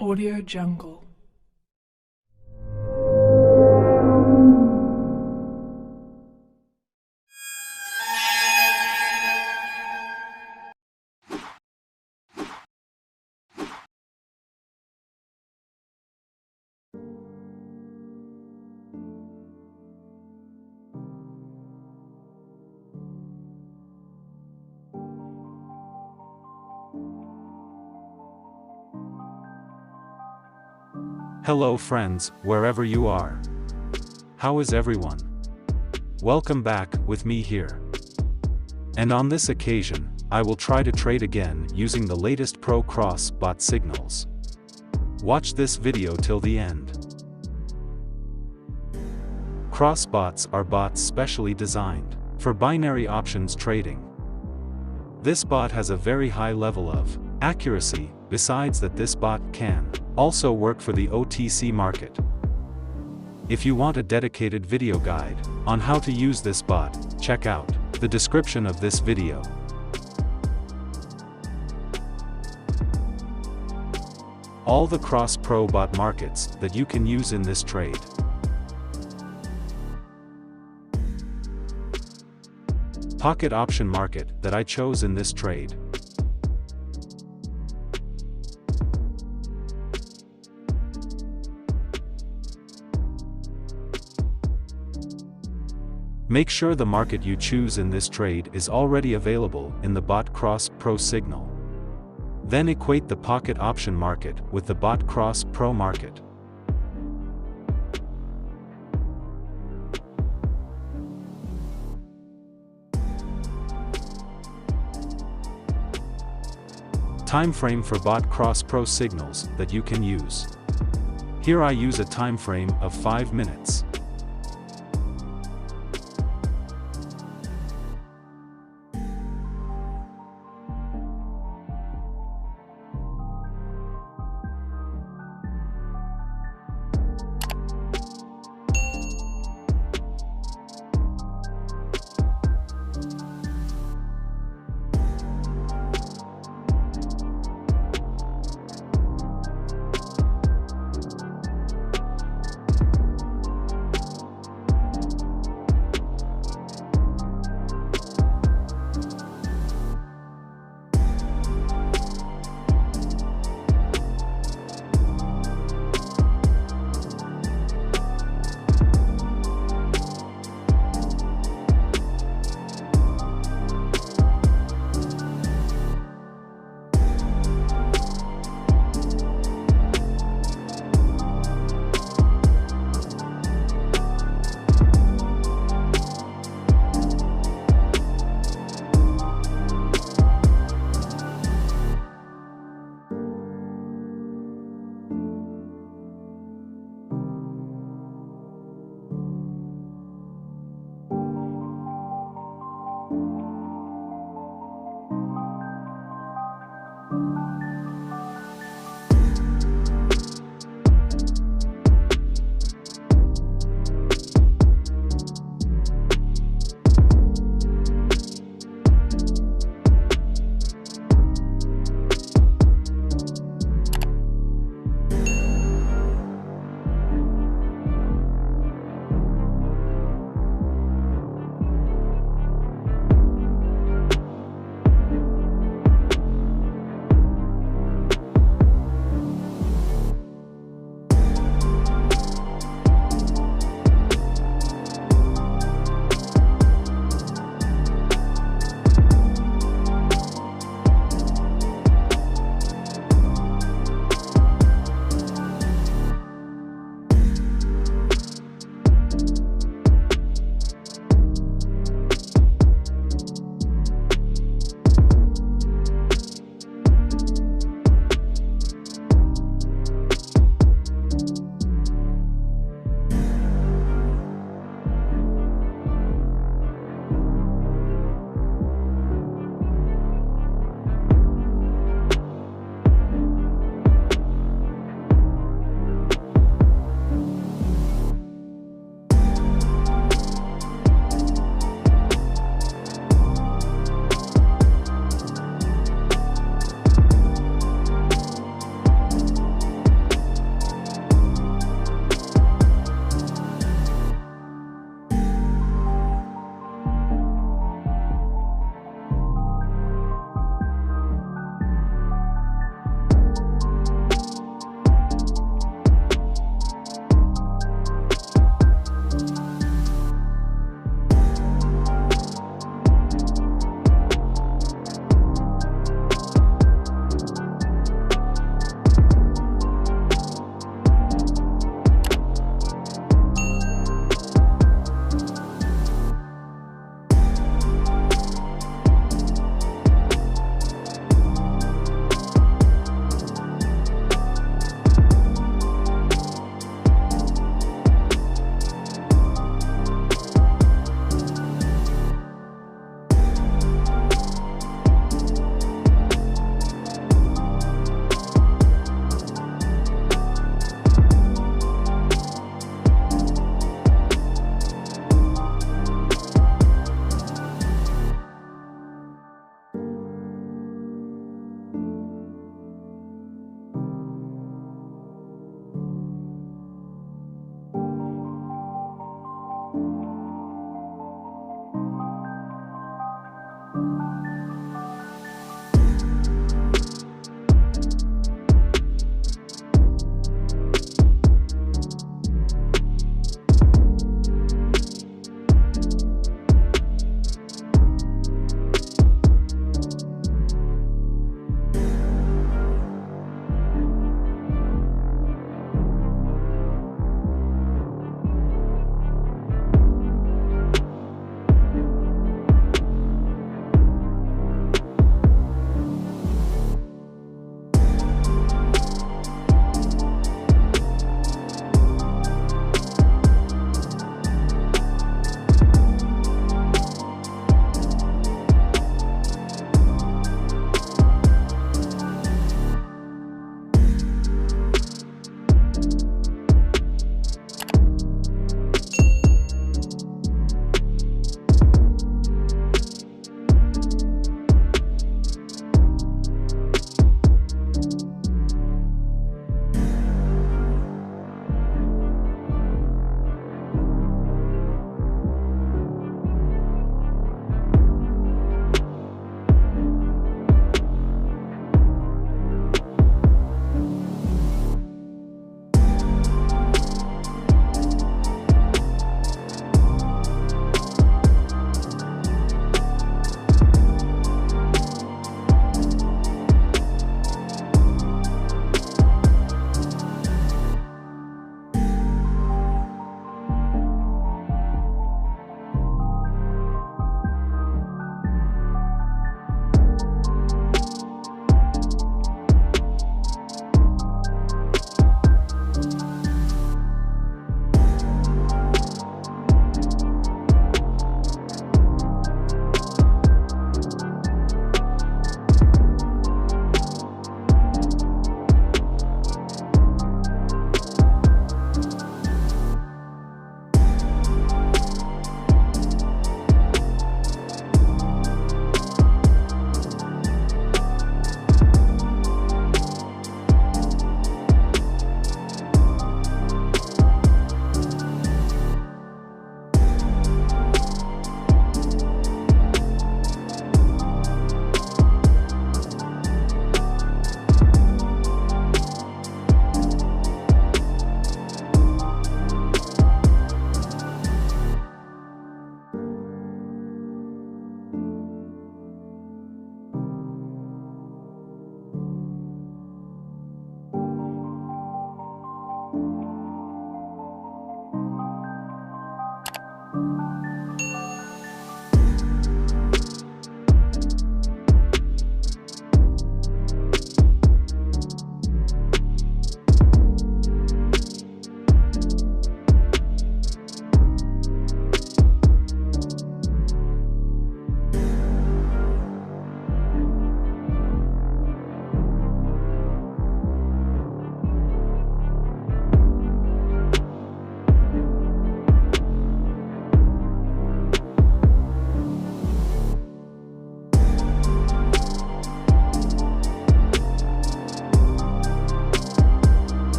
Audio Jungle. Hello friends, wherever you are. How is everyone? Welcome back, with me here. And on this occasion, I will try to trade again using the latest Pro Cross bot signals. Watch this video till the end. Cross bots are bots specially designed for binary options trading. This bot has a very high level of accuracy, besides that this bot can also work for the OTC market. If you want a dedicated video guide on how to use this bot, check out the description of this video. All the cross pro bot markets that you can use in this trade. Pocket option market that I chose in this trade. Make sure the market you choose in this trade is already available in the bot cross pro signal. Then equate the pocket option market with the bot cross pro market. Time frame for bot cross pro signals that you can use. Here I use a time frame of 5 minutes.